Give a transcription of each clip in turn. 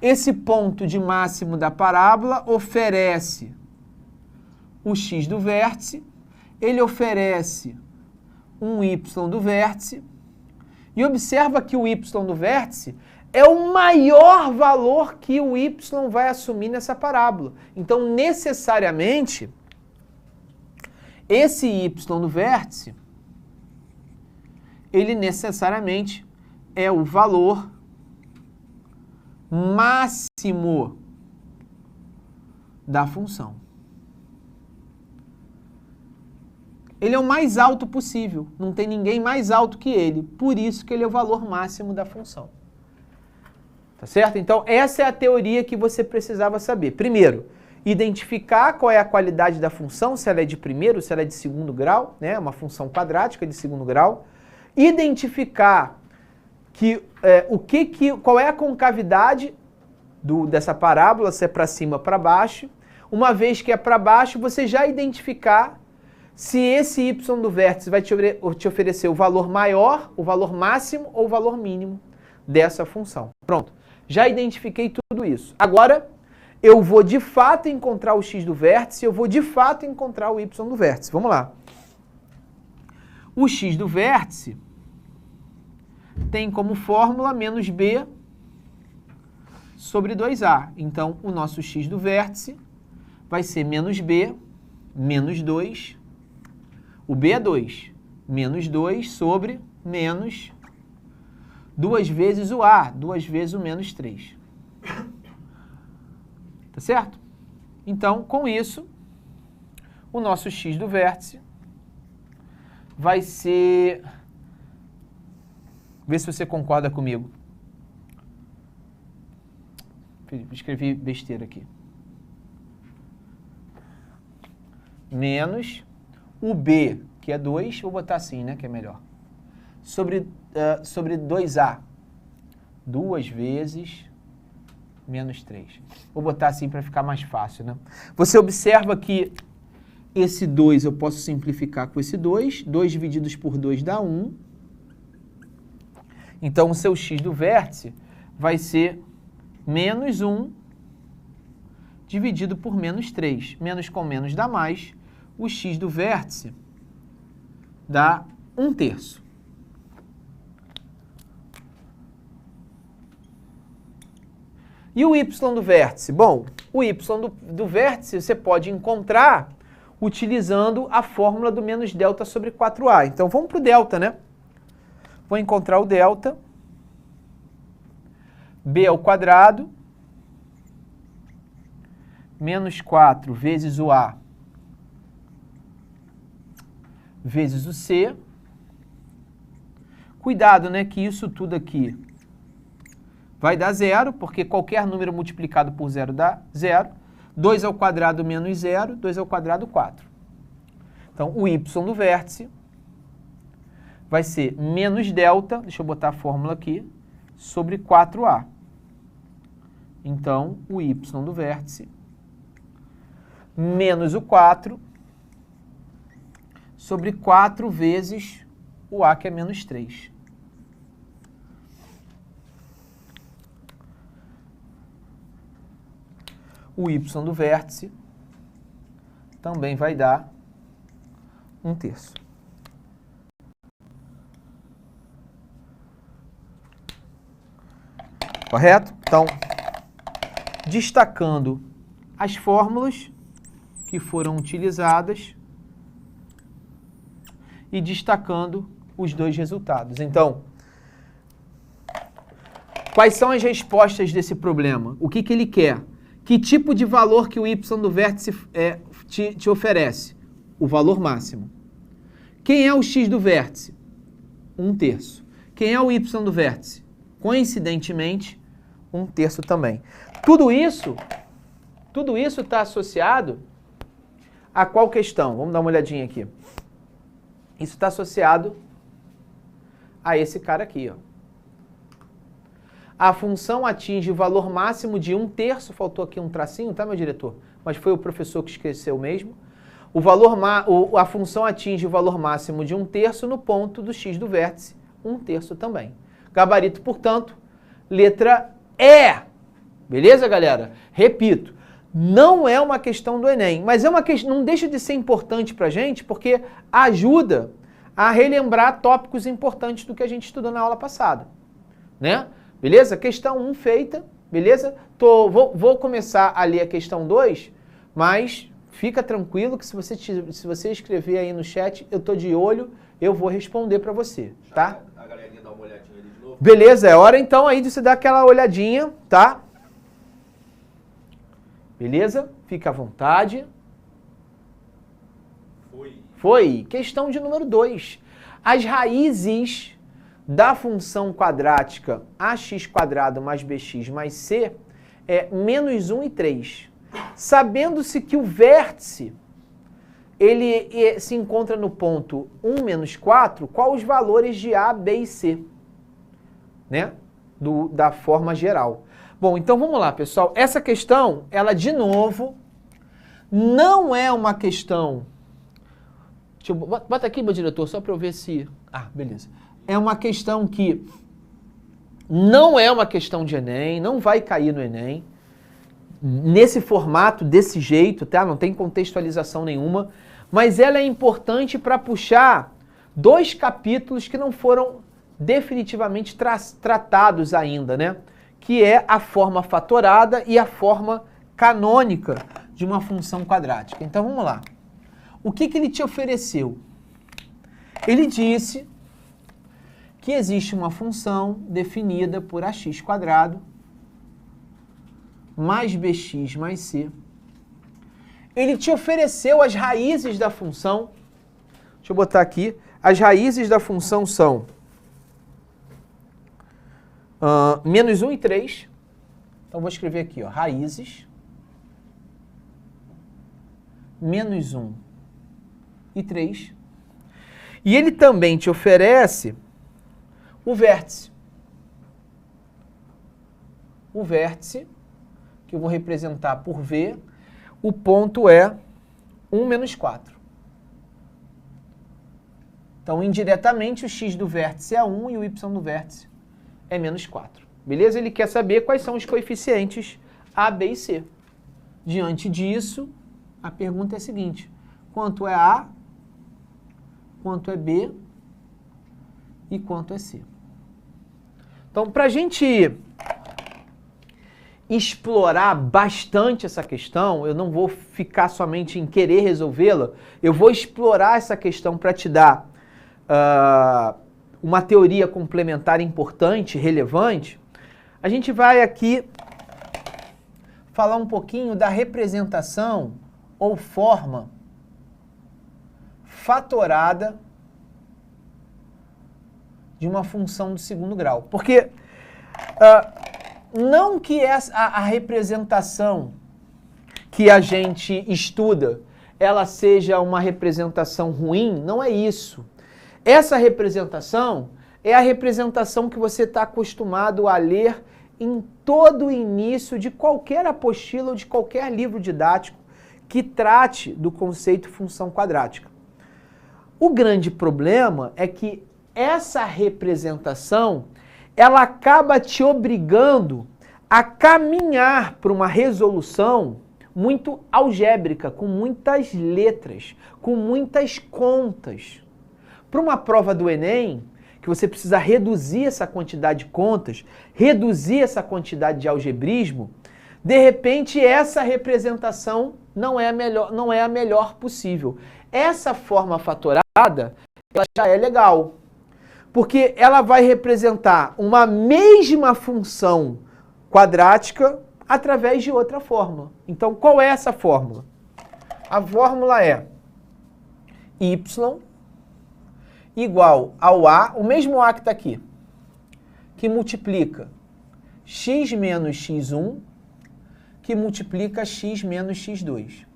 Esse ponto de máximo da parábola oferece o x do vértice, ele oferece um y do vértice, e observa que o y do vértice é o maior valor que o y vai assumir nessa parábola. Então, necessariamente, esse y do vértice, ele necessariamente é o valor máximo da função. Ele é o mais alto possível, não tem ninguém mais alto que ele, por isso que ele é o valor máximo da função. Tá certo? Então, essa é a teoria que você precisava saber. Primeiro, identificar qual é a qualidade da função, se ela é de primeiro, se ela é de segundo grau, né? Uma função quadrática de segundo grau. Identificar qual é a concavidade dessa parábola, se é para cima ou para baixo. Uma vez que é para baixo, você já identificar se esse y do vértice vai te oferecer o valor maior, o valor máximo ou o valor mínimo dessa função. Pronto, já identifiquei tudo isso. Agora, eu vou de fato encontrar o x do vértice, eu vou de fato encontrar o y do vértice. Vamos lá. O x do vértice tem como fórmula menos b sobre 2a. Então, o nosso x do vértice vai ser menos b, menos 2, o b é 2, menos 2 sobre menos 2 vezes o a, 2 vezes o menos 3. Tá certo? Então, com isso, o nosso x do vértice vai ser... Vê se você concorda comigo. Escrevi besteira aqui. Menos o b, que é 2, vou botar assim, né, que é melhor. Sobre 2a. 2 vezes menos 3. Vou botar assim para ficar mais fácil, né? Você observa que esse 2 eu posso simplificar com esse 2. 2 divididos por 2 dá 1. Então, o seu x do vértice vai ser menos 1 dividido por menos 3. Menos com menos dá mais. O x do vértice dá 1/3. E o y do vértice? Bom, o y do vértice você pode encontrar utilizando a fórmula do menos delta sobre 4a. Então, vamos para o delta, né? Vou encontrar o delta. B ao quadrado menos 4 vezes o a vezes o c. Cuidado, né, que isso tudo aqui vai dar 0, porque qualquer número multiplicado por 0 dá 0. 2 ao quadrado menos 0, 2 ao quadrado 4. Então, o y do vértice vai ser menos delta, deixa eu botar a fórmula aqui, sobre 4a. Então, o y do vértice menos o 4 sobre 4 vezes o a, que é menos 3. O y do vértice também vai dar 1/3. Correto? Então, destacando as fórmulas que foram utilizadas e destacando os dois resultados. Então, quais são as respostas desse problema? O que ele quer? Que tipo de valor que o y do vértice te oferece? O valor máximo. Quem é o x do vértice? 1/3. Quem é o y do vértice? Coincidentemente, 1/3 também. Tudo isso está associado a qual questão? Vamos dar uma olhadinha aqui. Isso está associado a esse cara aqui, ó. A função atinge o valor máximo de 1/3, faltou aqui um tracinho, tá, meu diretor? Mas foi o professor que esqueceu mesmo. A função atinge o valor máximo de 1/3 no ponto do x do vértice, 1/3 também. Gabarito, portanto, letra E. Beleza, galera? Repito, não é uma questão do Enem, mas é uma questão, não deixa de ser importante pra gente, porque ajuda a relembrar tópicos importantes do que a gente estudou na aula passada, né? Beleza? Questão 1 feita, beleza? Vou começar a ler a questão 2, mas fica tranquilo que se você escrever aí no chat, eu tô de olho, eu vou responder pra você, tá? A galerinha dá uma olhadinha ali de novo. Beleza, é hora então aí de você dar aquela olhadinha, tá? Beleza? Fica à vontade. Foi. Questão de número 2. As raízes da função quadrática ax² mais bx mais c é menos 1 e 3. Sabendo-se que o vértice ele se encontra no ponto 1 menos 4, qual os valores de a, b e c? Né? Da forma geral. Bom, então vamos lá, pessoal. Essa questão, ela de novo, não é uma questão... Bota aqui, meu diretor, só para eu ver se... Ah, beleza. É uma questão que não é uma questão de Enem, não vai cair no Enem, nesse formato, desse jeito, tá? Não tem contextualização nenhuma, mas ela é importante para puxar 2 capítulos que não foram definitivamente tratados ainda, né? Que é a forma fatorada e a forma canônica de uma função quadrática. Então, vamos lá. O que ele te ofereceu? Ele disse que existe uma função definida por ax² mais bx mais c. Ele te ofereceu as raízes da função. Deixa eu botar aqui. As raízes da função são... menos 1 e 3. Então, vou escrever aqui, ó, raízes. Menos 1 e 3. E ele também te oferece o vértice. O vértice, que eu vou representar por V, o ponto é 1 menos 4. Então, indiretamente, o x do vértice é 1 e o y do vértice é menos 4. Beleza? Ele quer saber quais são os coeficientes A, B e C. Diante disso, a pergunta é a seguinte: quanto é A, quanto é B e quanto é C? Então, para a gente explorar bastante essa questão, eu não vou ficar somente em querer resolvê-la, eu vou explorar essa questão para te dar uma teoria complementar importante, relevante. A gente vai aqui falar um pouquinho da representação ou forma fatorada de uma função do segundo grau. Porque não que a representação que a gente estuda ela seja uma representação ruim, não é isso. Essa representação é a representação que você está acostumado a ler em todo o início de qualquer apostila ou de qualquer livro didático que trate do conceito função quadrática. O grande problema é que essa representação ela acaba te obrigando a caminhar para uma resolução muito algébrica, com muitas letras, com muitas contas. Para uma prova do Enem, que você precisa reduzir essa quantidade de contas, reduzir essa quantidade de algebrismo, de repente essa representação não é a melhor possível. Essa forma fatorada, ela já é legal, porque ela vai representar uma mesma função quadrática através de outra fórmula. Então, qual é essa fórmula? A fórmula é y igual ao A, o mesmo A que está aqui, que multiplica x menos x1, que multiplica x menos x2.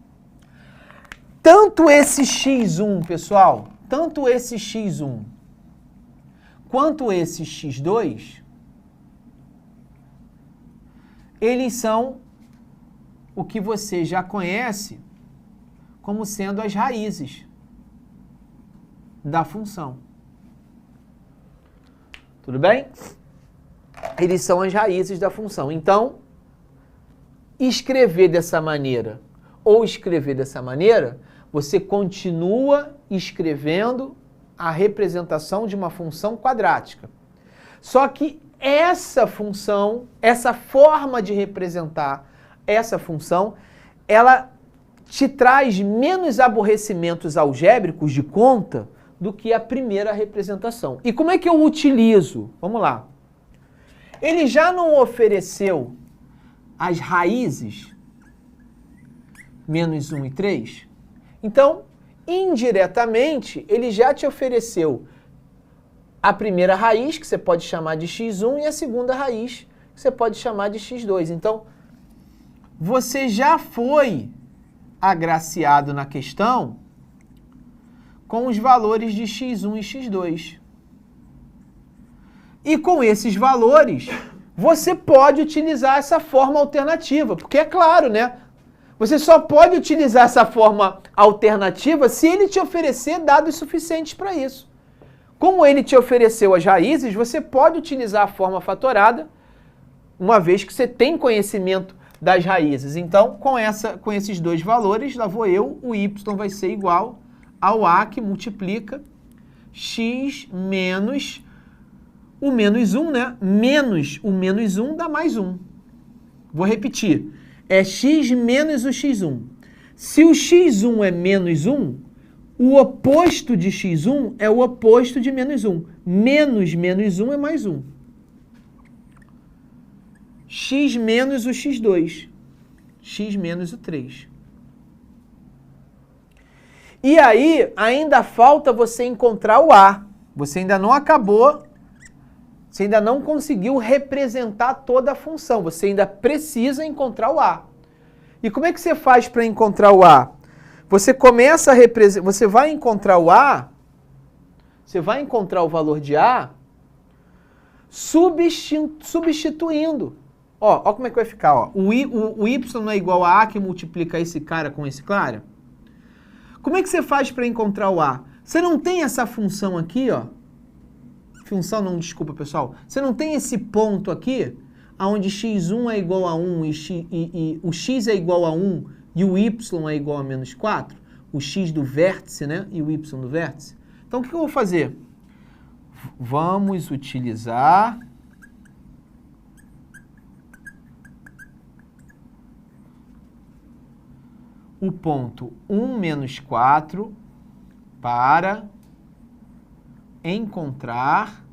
Tanto esse x1, pessoal, tanto esse x1 quanto esse x2, eles são o que você já conhece como sendo as raízes da função. Tudo bem? Eles são as raízes da função. Então, escrever dessa maneira ou escrever dessa maneira, você continua escrevendo a representação de uma função quadrática. Só que essa função, essa forma de representar essa função, ela te traz menos aborrecimentos algébricos de conta do que a primeira representação. E como é que eu utilizo? Vamos lá. Ele já não ofereceu as raízes menos 1 e 3? Então, indiretamente, ele já te ofereceu a primeira raiz, que você pode chamar de x1, e a segunda raiz, que você pode chamar de x2. Então, você já foi agraciado na questão com os valores de x1 e x2. E com esses valores, você pode utilizar essa forma alternativa, porque é claro, né? Você só pode utilizar essa forma alternativa se ele te oferecer dados suficientes para isso. Como ele te ofereceu as raízes, você pode utilizar a forma fatorada, uma vez que você tem conhecimento das raízes. Então, com esses dois valores, lá vou eu, o y vai ser igual ao a que multiplica x menos o menos 1, né? Menos o menos 1 dá mais 1. Vou repetir. É x menos o x1. Se o x1 é menos 1, o oposto de x1 é o oposto de menos 1. Menos menos 1 é mais 1. X menos o x2. X menos o 3. E aí, ainda falta você encontrar o a. Você ainda não acabou, você ainda não conseguiu representar toda a função. Você ainda precisa encontrar o a. E como é que você faz para encontrar o a? Você começa a representar, você vai encontrar o a, você vai encontrar o valor de a substituindo. Ó como é que vai ficar. Ó. O y não é igual a que multiplica esse cara com esse cara? Como é que você faz para encontrar o a? Você não tem essa função aqui, ó. Função não, desculpa, pessoal. Você não tem esse ponto aqui, onde x1 é igual a 1 e o x é igual a 1 e o y é igual a menos 4? O x do vértice, né? E o y do vértice. Então, o que eu vou fazer? Vamos utilizar o ponto 1 menos 4 para encontrar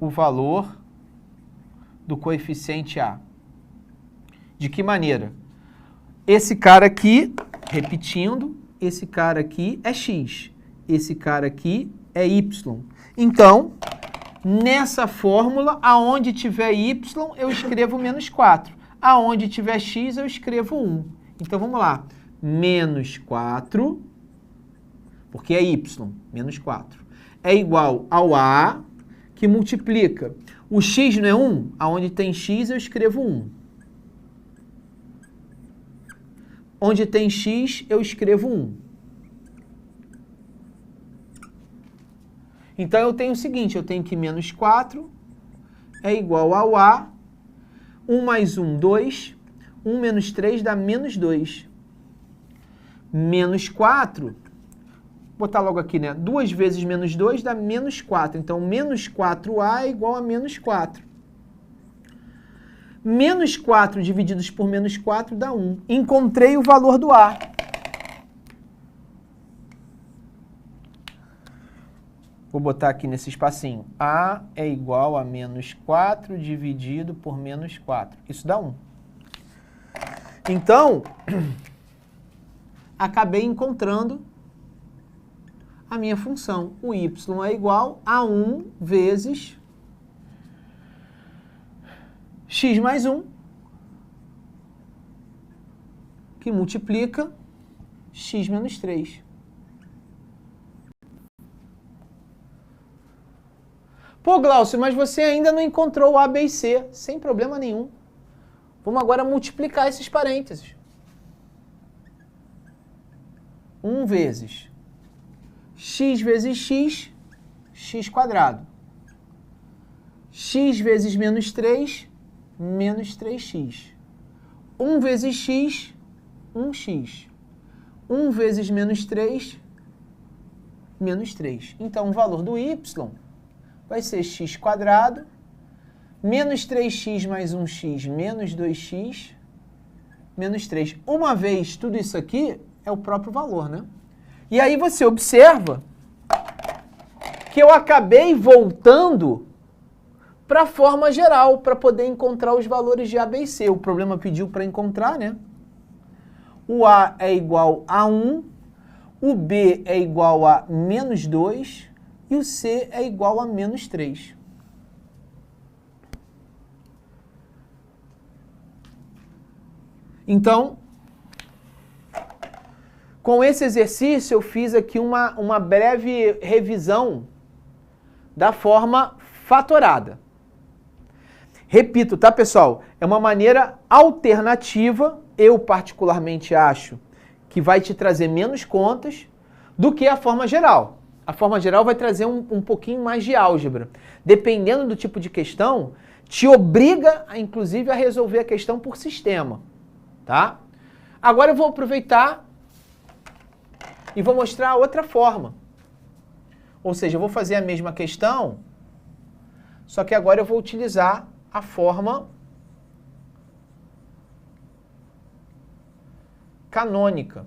o valor do coeficiente a. De que maneira? Esse cara aqui, repetindo, esse cara aqui é x, esse cara aqui é y. Então, nessa fórmula, aonde tiver y, eu escrevo menos 4. Aonde tiver x, eu escrevo 1. Então, vamos lá. Menos 4, porque é y, menos 4, é igual ao a, que multiplica. O x não é 1? Aonde tem x, eu escrevo 1. Onde tem x, eu escrevo 1. Então, eu tenho o seguinte, eu tenho que menos 4 é igual ao a, 1 mais 1, 2, 1 menos 3 dá menos 2. Menos 4, vou botar logo aqui, né? 2 vezes menos 2 dá menos 4. Então, menos 4a é igual a menos 4. Menos 4 divididos por menos 4 dá 1. Encontrei o valor do a. Vou botar aqui nesse espacinho. A é igual a menos 4 dividido por menos 4. Isso dá 1. Então, acabei encontrando a minha função. O y é igual a 1 vezes x mais 1, que multiplica x menos 3. Pô, Glaucio, mas você ainda não encontrou o a, b e c. Sem problema nenhum. Vamos agora multiplicar esses parênteses. 1 vezes x, x quadrado. x vezes menos 3, menos 3x. 1 vezes x, 1x. 1 vezes menos 3, menos 3. Então, o valor do y vai ser x², menos 3x mais 1x, menos 2x, menos 3. Uma vez tudo isso aqui é o próprio valor, né? E aí você observa que eu acabei voltando para a forma geral, para poder encontrar os valores de A, B e C. O problema pediu para encontrar, né? O A é igual a 1, o B é igual a menos 2 e o C é igual a menos 3. Então, com esse exercício, eu fiz aqui uma breve revisão da forma fatorada. Repito, tá, pessoal? É uma maneira alternativa, eu particularmente acho, que vai te trazer menos contas do que a forma geral. A forma geral vai trazer um pouquinho mais de álgebra. Dependendo do tipo de questão, te obriga, inclusive, a resolver a questão por sistema. Tá? Agora eu vou aproveitar e vou mostrar outra forma. Ou seja, eu vou fazer a mesma questão, só que agora eu vou utilizar a forma canônica.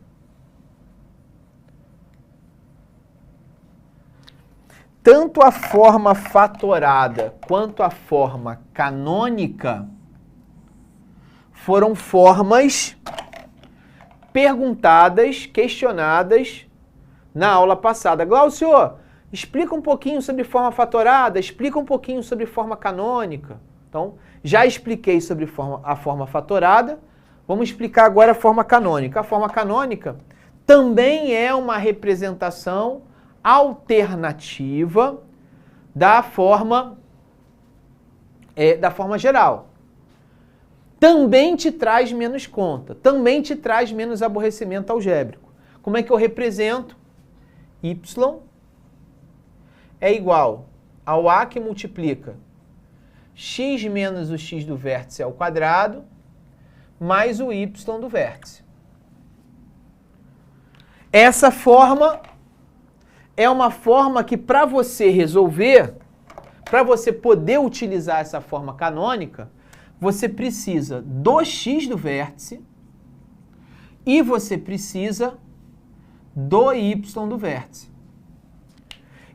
Tanto a forma fatorada quanto a forma canônica foram formas perguntadas, questionadas na aula passada. Glaucio, explica um pouquinho sobre forma fatorada, explica um pouquinho sobre forma canônica. Então, já expliquei sobre a forma fatorada, vamos explicar agora a forma canônica. A forma canônica também é uma representação alternativa da forma geral. Também te traz menos conta, também te traz menos aborrecimento algébrico. Como é que eu represento? Y é igual ao A que multiplica x menos o x do vértice ao quadrado, mais o y do vértice. Essa forma é uma forma que, para você resolver, para você poder utilizar essa forma canônica, você precisa do x do vértice e você precisa do y do vértice.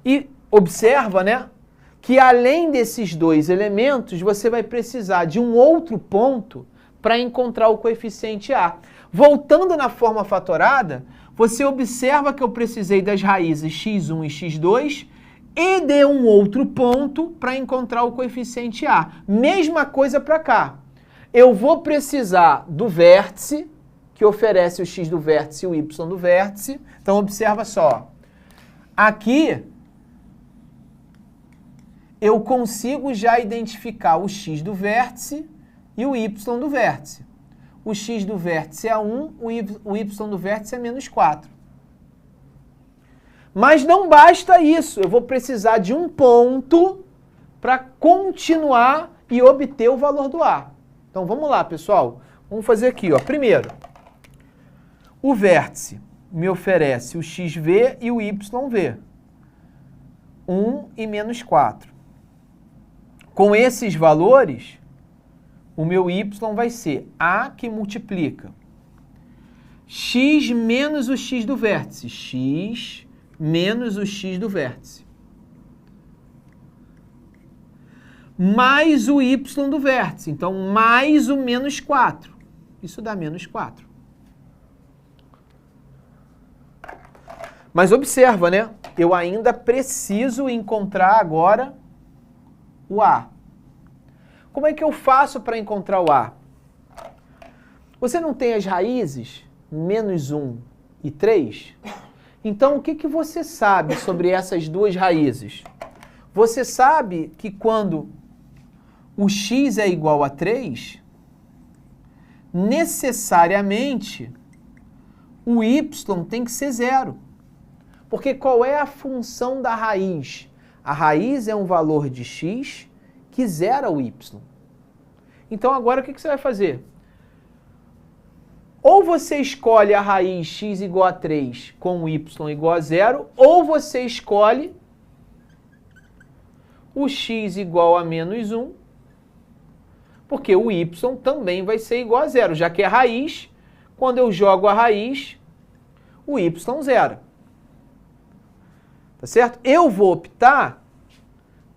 E observa, né, que além desses dois elementos, você vai precisar de um outro ponto para encontrar o coeficiente A. Voltando na forma fatorada, você observa que eu precisei das raízes x1 e x2 e de um outro ponto para encontrar o coeficiente A. Mesma coisa para cá. Eu vou precisar do vértice, que oferece o x do vértice e o y do vértice. Então, observa só. Aqui, eu consigo já identificar o x do vértice e o y do vértice. O x do vértice é 1, o y do vértice é menos 4. Mas não basta isso, eu vou precisar de um ponto para continuar e obter o valor do A. Então vamos lá, pessoal. Vamos fazer aqui, ó. Primeiro, o vértice me oferece o xv e o yv. 1 e menos 4. Com esses valores, o meu y vai ser A que multiplica x menos o x do vértice. X menos o x do vértice. Mais o y do vértice. Então, mais o menos 4. Isso dá menos 4. Mas observa, né? Eu ainda preciso encontrar agora o A. Como é que eu faço para encontrar o A? Você não tem as raízes menos 1 e 3? Então, o que você sabe sobre essas duas raízes? Você sabe que quando o x é igual a 3, necessariamente o y tem que ser 0. Porque qual é a função da raiz? A raiz é um valor de x que zera o y. Então agora o que você vai fazer? Ou você escolhe a raiz x igual a 3 com y igual a 0, ou você escolhe o x igual a menos 1, porque o y também vai ser igual a 0, já que é raiz, quando eu jogo a raiz, o y zera. Tá certo? Eu vou optar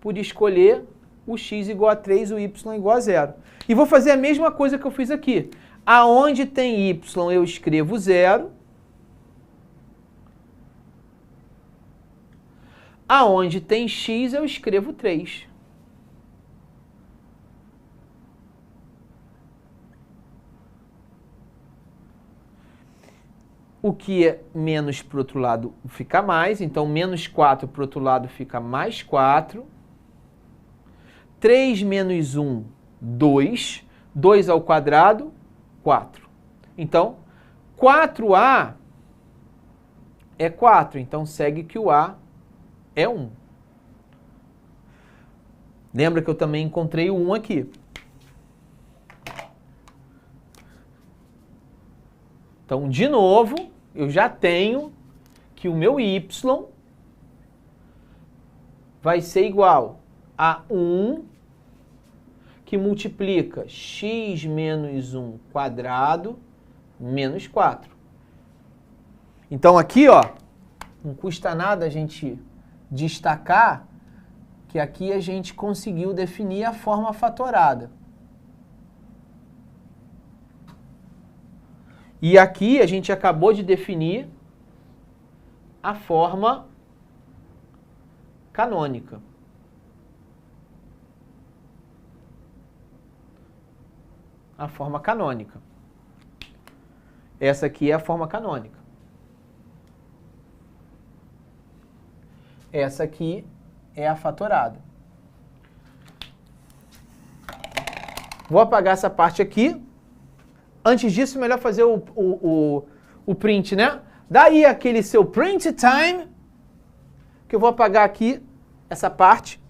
por escolher o x igual a 3, o y igual a 0. E vou fazer a mesma coisa que eu fiz aqui. Aonde tem y, eu escrevo 0. Aonde tem x, eu escrevo 3. O que é menos para o outro lado fica mais, então menos 4 para o outro lado fica mais 4. 3 menos 1, 2. 2 ao quadrado, 4. Então, 4A é 4, então segue que o A é 1. Lembra que eu também encontrei o 1 aqui. Então, de novo, eu já tenho que o meu y vai ser igual a 1 que multiplica x menos 1 quadrado menos 4. Então aqui, ó, não custa nada a gente destacar que aqui a gente conseguiu definir a forma fatorada. E aqui a gente acabou de definir a forma canônica. A forma canônica. Essa aqui é a forma canônica. Essa aqui é a fatorada. Vou apagar essa parte aqui. Antes disso, melhor fazer o print, né? Daí aquele seu print time, que eu vou apagar aqui essa parte.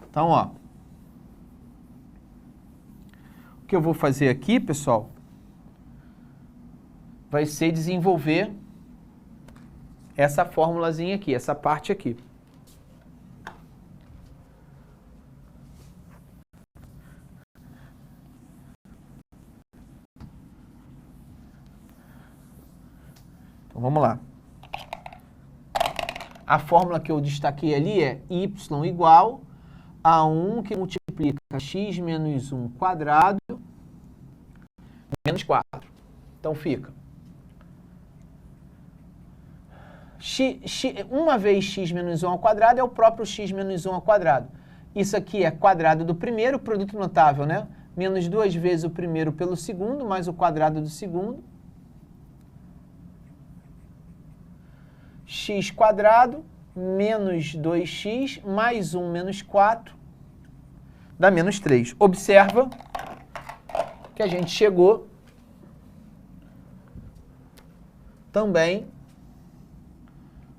Então, ó, o que eu vou fazer aqui, pessoal, vai ser desenvolver essa formulazinha aqui, essa parte aqui. Então, vamos lá. A fórmula que eu destaquei ali é y igual a 1 que multiplica x menos 1 quadrado menos 4. Então fica uma vez x menos 1 ao quadrado é o próprio x menos 1 ao quadrado. Isso aqui é quadrado do primeiro, produto notável, né? Menos 2 vezes o primeiro pelo segundo, mais o quadrado do segundo. X quadrado menos 2x mais 1 menos 4 dá menos 3. Observa que a gente chegou também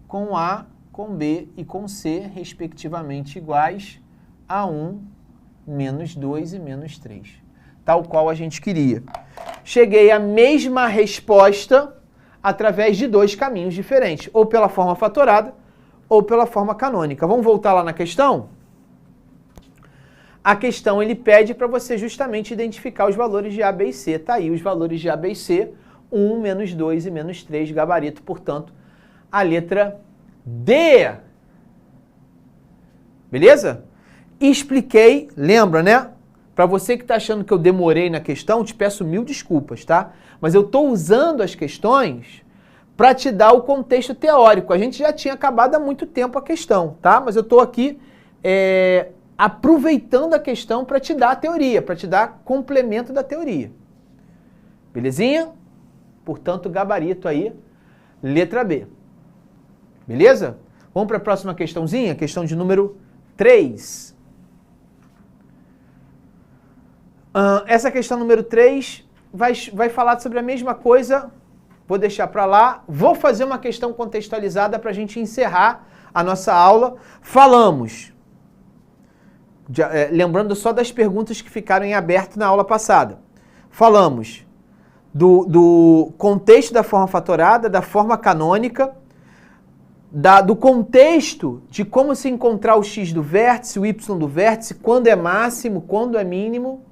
com A, com B e com C, respectivamente, iguais a 1, menos 2 e menos 3. Tal qual a gente queria. Cheguei à mesma resposta através de dois caminhos diferentes, ou pela forma fatorada, ou pela forma canônica. Vamos voltar lá na questão? A questão ele pede para você justamente identificar os valores de A, B e C. Está aí os valores de A, B e C, 1, menos 2 e menos 3, gabarito, portanto, a letra D. Beleza? Expliquei, lembra, né? Para você que está achando que eu demorei na questão, te peço 1000 desculpas, tá? Mas eu estou usando as questões para te dar o contexto teórico. A gente já tinha acabado há muito tempo a questão, tá? Mas eu estou aqui aproveitando a questão para te dar a teoria, para te dar complemento da teoria. Belezinha? Portanto, gabarito aí, letra B. Beleza? Vamos para a próxima questãozinha, questão de número 3. Essa questão número 3 vai falar sobre a mesma coisa. Vou deixar para lá. Vou fazer uma questão contextualizada para a gente encerrar a nossa aula. Falamos, lembrando só das perguntas que ficaram em aberto na aula passada. Falamos do contexto da forma fatorada, da forma canônica, do contexto de como se encontrar o x do vértice, o y do vértice, quando é máximo, quando é mínimo.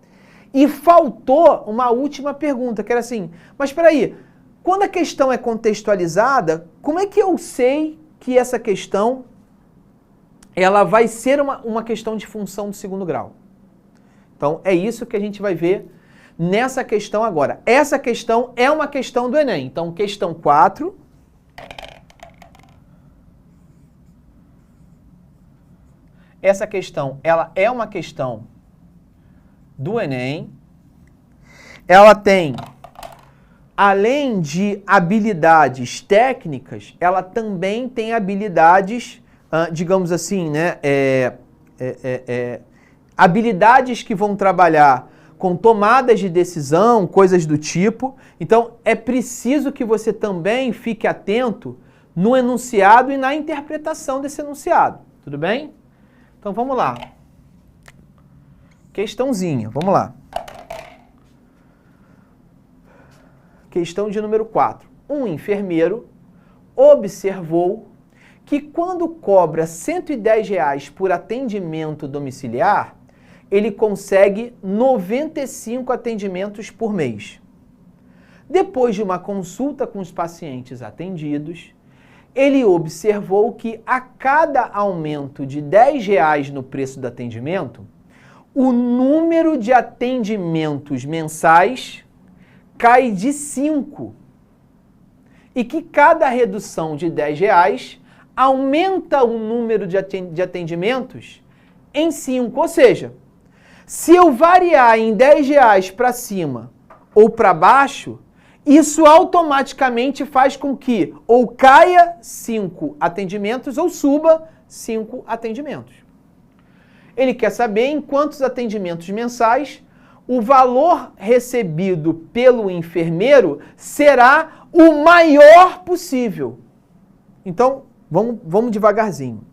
E faltou uma última pergunta, que era assim, mas espera aí, quando a questão é contextualizada, como é que eu sei que essa questão ela vai ser uma questão de função do segundo grau? Então, é isso que a gente vai ver nessa questão agora. Essa questão é uma questão do Enem. Então, questão 4. Essa questão, ela é uma questão do Enem. Ela tem, além de habilidades técnicas, ela também tem habilidades, digamos assim, né, habilidades que vão trabalhar com tomadas de decisão, coisas do tipo. Então, é preciso que você também fique atento no enunciado e na interpretação desse enunciado. Tudo bem? Então, vamos lá. Questãozinha, vamos lá. Questão de número 4. Um enfermeiro observou que quando cobra R$ 110 por atendimento domiciliar, ele consegue 95 atendimentos por mês. Depois de uma consulta com os pacientes atendidos, ele observou que a cada aumento de R$ 10 no preço do atendimento, o número de atendimentos mensais cai de 5. E que cada redução de R$ 10 aumenta o número de atendimentos em 5. Ou seja, se eu variar em R$ 10 para cima ou para baixo, isso automaticamente faz com que ou caia 5 atendimentos ou suba 5 atendimentos. Ele quer saber em quantos atendimentos mensais o valor recebido pelo enfermeiro será o maior possível. Então, vamos devagarzinho.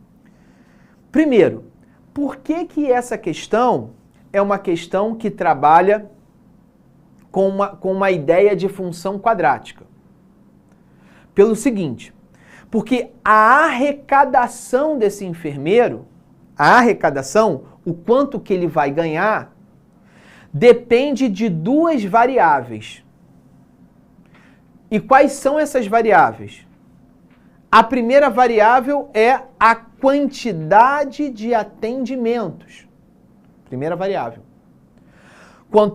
Primeiro, por que essa questão é uma questão que trabalha com uma ideia de função quadrática? Pelo seguinte, porque a arrecadação desse enfermeiro, a arrecadação, o quanto que ele vai ganhar, depende de duas variáveis. E quais são essas variáveis? A primeira variável é a quantidade de atendimentos. Primeira variável.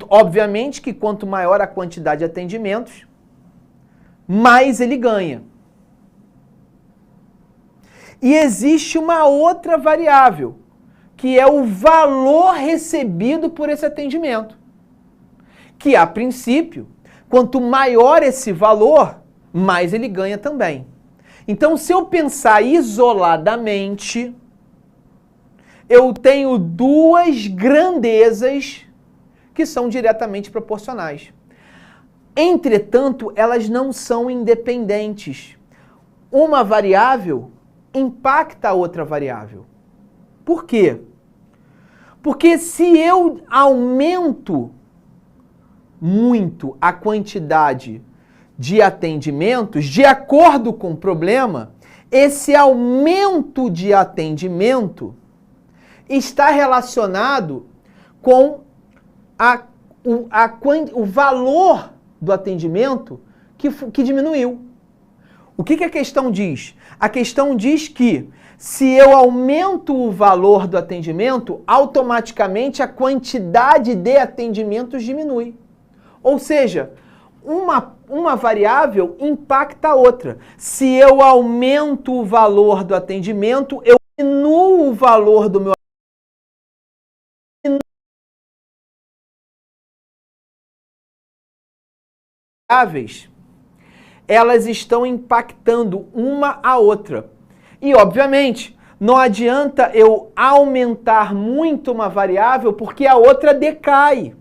Obviamente que quanto maior a quantidade de atendimentos, mais ele ganha. E existe uma outra variável, que é o valor recebido por esse atendimento. Que, a princípio, quanto maior esse valor, mais ele ganha também. Então, se eu pensar isoladamente, eu tenho duas grandezas que são diretamente proporcionais. Entretanto, elas não são independentes. Uma variável impacta a outra variável. Por quê? Porque se eu aumento muito a quantidade de atendimentos, de acordo com o problema, esse aumento de atendimento está relacionado com o valor do atendimento que diminuiu. O que a questão diz? A questão diz que se eu aumento o valor do atendimento, automaticamente a quantidade de atendimentos diminui. Ou seja, uma variável impacta a outra. Se eu aumento o valor do atendimento, eu diminuo o valor do meu variáveis, elas estão impactando uma a outra. E, obviamente, não adianta eu aumentar muito uma variável porque a outra decai.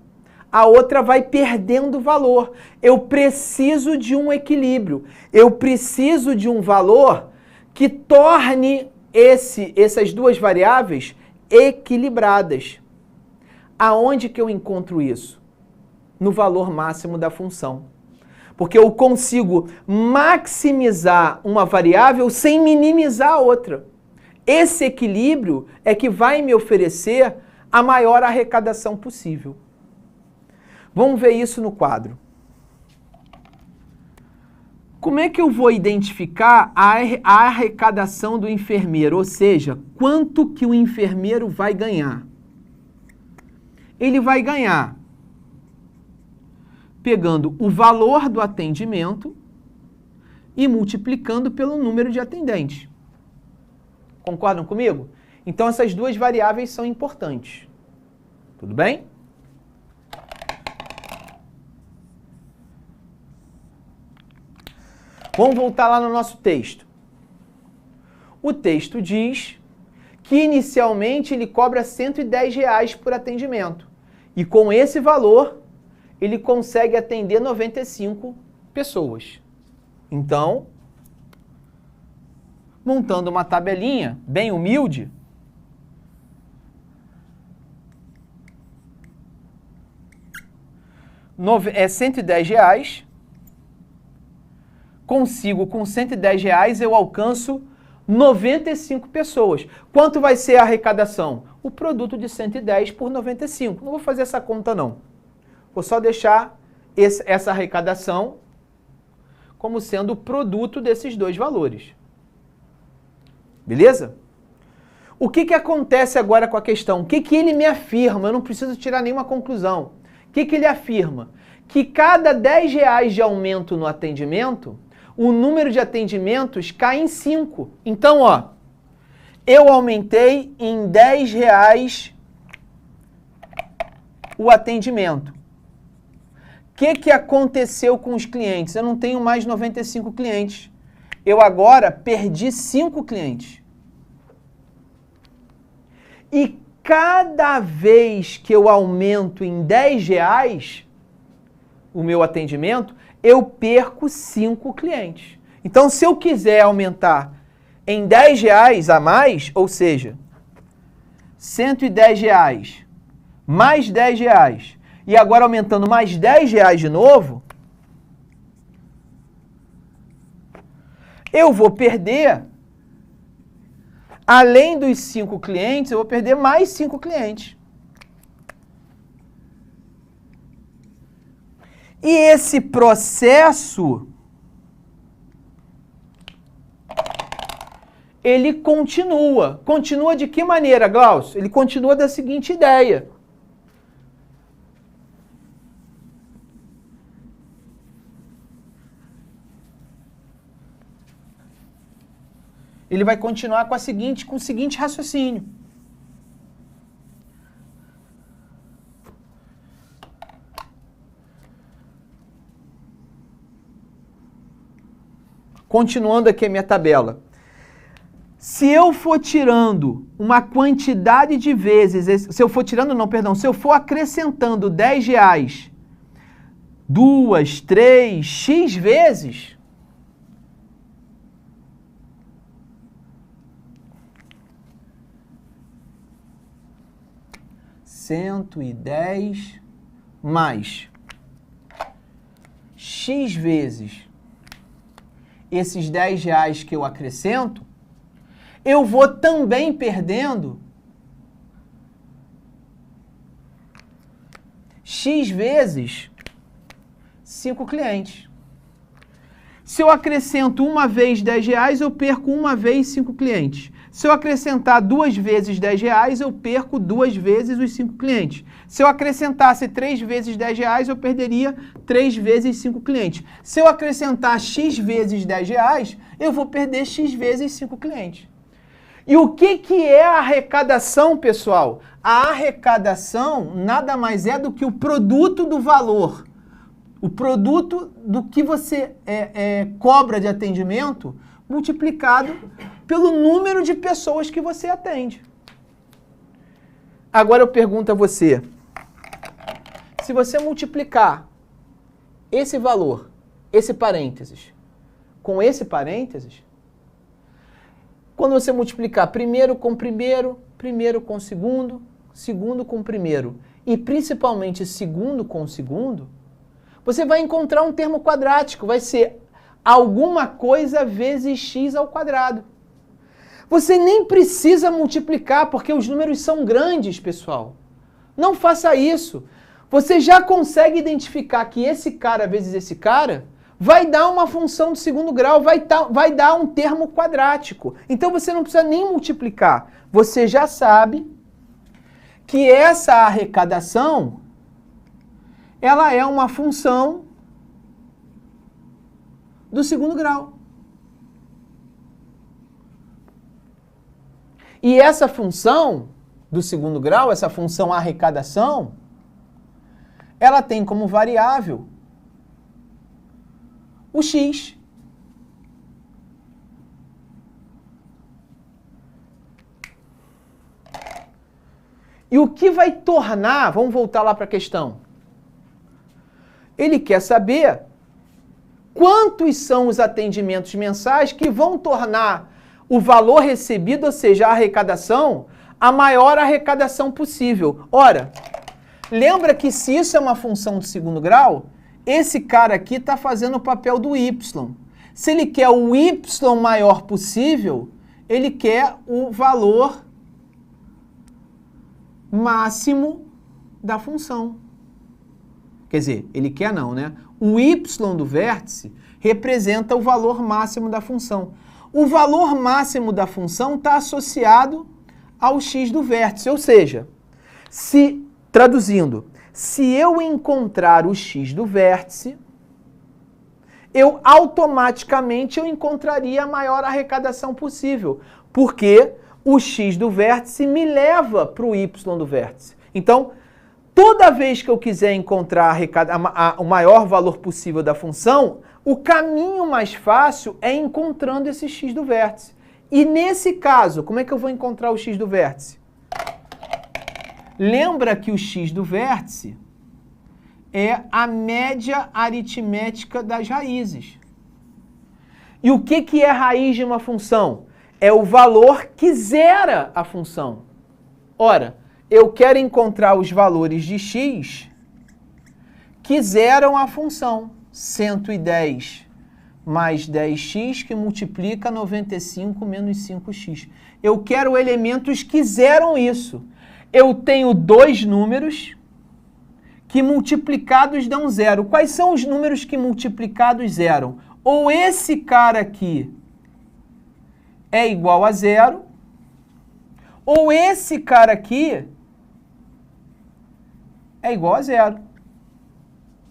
a outra vai perdendo valor. Eu preciso de um equilíbrio. Eu preciso de um valor que torne essas duas variáveis equilibradas. Aonde que eu encontro isso? No valor máximo da função. Porque eu consigo maximizar uma variável sem minimizar a outra. Esse equilíbrio é que vai me oferecer a maior arrecadação possível. Vamos ver isso no quadro. Como é que eu vou identificar a arrecadação do enfermeiro? Ou seja, quanto que o enfermeiro vai ganhar? Ele vai ganhar pegando o valor do atendimento e multiplicando pelo número de atendentes. Concordam comigo? Então essas duas variáveis são importantes. Tudo bem? Vamos voltar lá no nosso texto. O texto diz que inicialmente ele cobra R$110 por atendimento. E com esse valor, ele consegue atender 95 pessoas. Então, montando uma tabelinha bem humilde, é R$110, consigo com R$110 eu alcanço 95 pessoas. Quanto vai ser a arrecadação? O produto de 110 por 95. Não vou fazer essa conta não. Vou só deixar essa arrecadação como sendo o produto desses dois valores. Beleza? O que acontece agora com a questão? O que ele me afirma? Eu não preciso tirar nenhuma conclusão. O que ele afirma? Que cada R$10 de aumento no atendimento, o número de atendimentos cai em 5. Então, ó, eu aumentei em R$10 o atendimento. O que aconteceu com os clientes? Eu não tenho mais 95 clientes. Eu agora perdi 5 clientes. E cada vez que eu aumento em R$10 o meu atendimento, eu perco 5 clientes. Então, se eu quiser aumentar em R$10 a mais, ou seja, R$110 mais R$10, e agora aumentando mais R$10 de novo, eu vou perder, além dos 5 clientes, eu vou perder mais 5 clientes. E esse processo, ele continua. Continua de que maneira, Glaucio? Ele continua da seguinte ideia. Ele vai continuar com o seguinte raciocínio. Continuando aqui a minha tabela. Se eu for tirando uma quantidade de vezes, se eu for acrescentando R$10, 2, 3, X vezes, R$110 mais X vezes esses R$10 que eu acrescento, eu vou também perdendo X vezes 5 clientes. Se eu acrescento uma vez R$10, eu perco uma vez 5 clientes. Se eu acrescentar 2 vezes R$10, eu perco 2 vezes os 5 clientes. Se eu acrescentasse 3 vezes R$10, eu perderia 3 vezes 5 clientes. Se eu acrescentar X vezes R$10, eu vou perder X vezes 5 clientes. E o que é a arrecadação, pessoal? A arrecadação nada mais é do que o produto do valor. O produto do que você cobra de atendimento multiplicado pelo número de pessoas que você atende. Agora eu pergunto a você, Se você multiplicar esse valor, esse parênteses, com esse parênteses, quando você multiplicar primeiro com primeiro, primeiro com segundo, segundo com primeiro e principalmente segundo com segundo, você vai encontrar um termo quadrático, vai ser alguma coisa vezes x ao quadrado. Você nem precisa multiplicar, porque os números são grandes, pessoal. Não faça isso. Você já consegue identificar que esse cara vezes esse cara vai dar uma função de segundo grau, vai dar um termo quadrático. Então você não precisa nem multiplicar. Você já sabe que essa arrecadação, ela é uma função do segundo grau. E essa função do segundo grau, essa função arrecadação, ela tem como variável o x. E o que vai tornar, vamos voltar lá para a questão. Ele quer saber quantos são os atendimentos mensais que vão tornar o valor recebido, ou seja, a arrecadação, a maior arrecadação possível. Ora, lembra que se isso é uma função de segundo grau, esse cara aqui está fazendo o papel do y. Se ele quer o y maior possível, ele quer o valor máximo da função. Quer dizer, ele quer não, né? O y do vértice representa o valor máximo da função. O valor máximo da função está associado ao x do vértice, ou seja, traduzindo, se eu encontrar o x do vértice, eu automaticamente encontraria a maior arrecadação possível, porque o x do vértice me leva para o y do vértice. Então, toda vez que eu quiser encontrar o maior valor possível da função, o caminho mais fácil é encontrando esse x do vértice. E nesse caso, como é que eu vou encontrar o x do vértice? Lembra que o x do vértice é a média aritmética das raízes. E o que é raiz de uma função? É o valor que zera a função. Ora, eu quero encontrar os valores de x que zeram a função. 110 mais 10x que multiplica 95 menos 5x. Eu quero elementos que zeram isso. Eu tenho dois números que multiplicados dão zero. Quais são os números que multiplicados zeram? Ou esse cara aqui é igual a zero, ou esse cara aqui é igual a zero.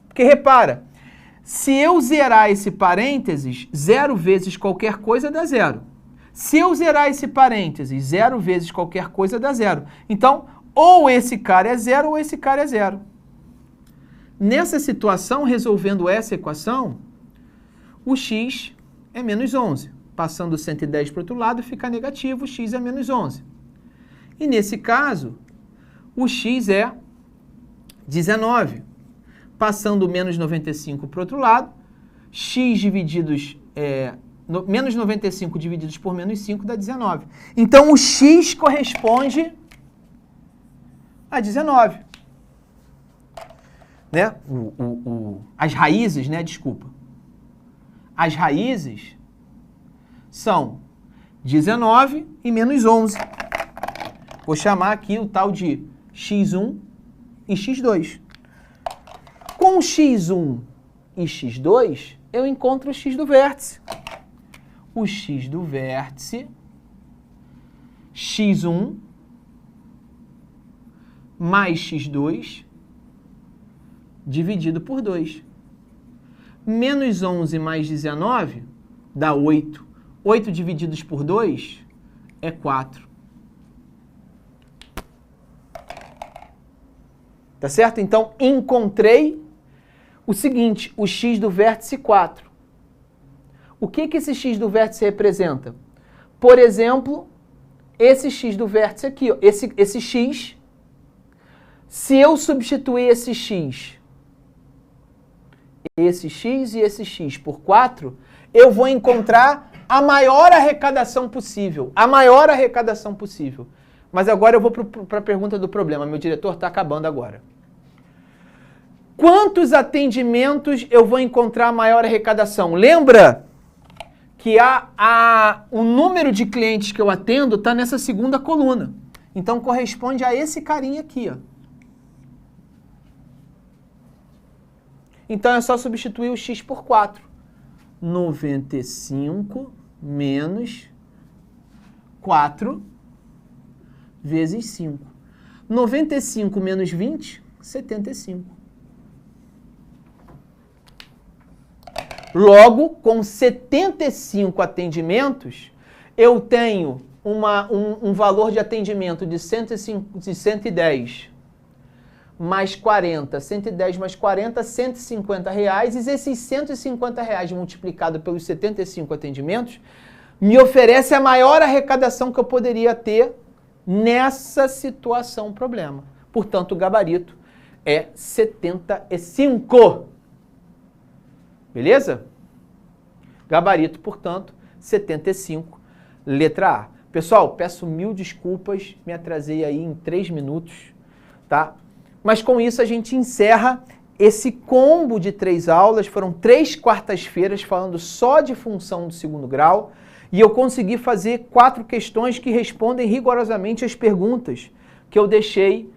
Porque repara, se eu zerar esse parênteses, 0 vezes qualquer coisa dá zero. Se eu zerar esse parênteses, 0 vezes qualquer coisa dá zero. Então, ou esse cara é zero ou esse cara é zero. Nessa situação, resolvendo essa equação, o x é menos 11. Passando 110 para o outro lado, fica negativo, o x é menos 11. E nesse caso, o x é 19. Passando menos 95 para o outro lado, x divididos, menos 95 divididos por menos 5 dá 19. Então, o x corresponde a 19. Né? As raízes, né? Desculpa. As raízes são 19 e menos 11. Vou chamar aqui o tal de x1 e x2. Com x1 e x2, eu encontro o x do vértice. O x do vértice, x1 mais x2 dividido por 2. Menos 11 mais 19 dá 8. 8 divididos por 2 é 4. Tá certo? Então, encontrei o seguinte, o x do vértice 4. O que esse x do vértice representa? Por exemplo, esse x do vértice aqui, ó, esse x Se eu substituir esse x e esse x por 4, eu vou encontrar a maior arrecadação possível. A maior arrecadação possível. Mas agora eu vou para a pergunta do problema. Meu diretor está acabando agora. Quantos atendimentos eu vou encontrar a maior arrecadação? Lembra que o número de clientes que eu atendo está nessa segunda coluna. Então corresponde a esse carinha aqui, ó. Então é só substituir o x por 4. 95 menos 4 vezes 5. 95 menos 20, 75. Logo, com 75 atendimentos, eu tenho um valor de atendimento de 110 mais 40, 110 mais 40, 150 reais, e esses 150 reais multiplicado pelos 75 atendimentos me oferece a maior arrecadação que eu poderia ter nessa situação problema. Portanto, o gabarito é 75. Beleza? Gabarito, portanto, 75, letra A. Pessoal, peço 1000 desculpas, me atrasei aí em 3 minutos, tá? Mas com isso a gente encerra esse combo de 3 aulas. Foram 3 quartas-feiras falando só de função do segundo grau, e eu consegui fazer 4 questões que respondem rigorosamente as perguntas que eu deixei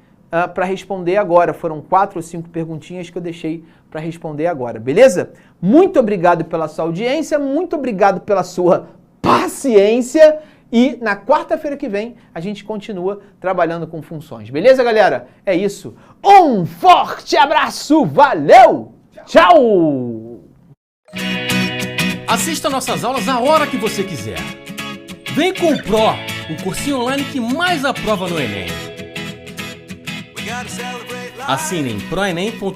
para responder agora. Foram 4 ou 5 perguntinhas que eu deixei para responder agora, beleza? Muito obrigado pela sua audiência, muito obrigado pela sua paciência, e na quarta-feira que vem a gente continua trabalhando com funções, beleza, galera? É isso. Um forte abraço, valeu! Tchau! Assista nossas aulas a hora que você quiser. Vem com o Pro, o cursinho online que mais aprova no Enem. Assinem proenem.com.br.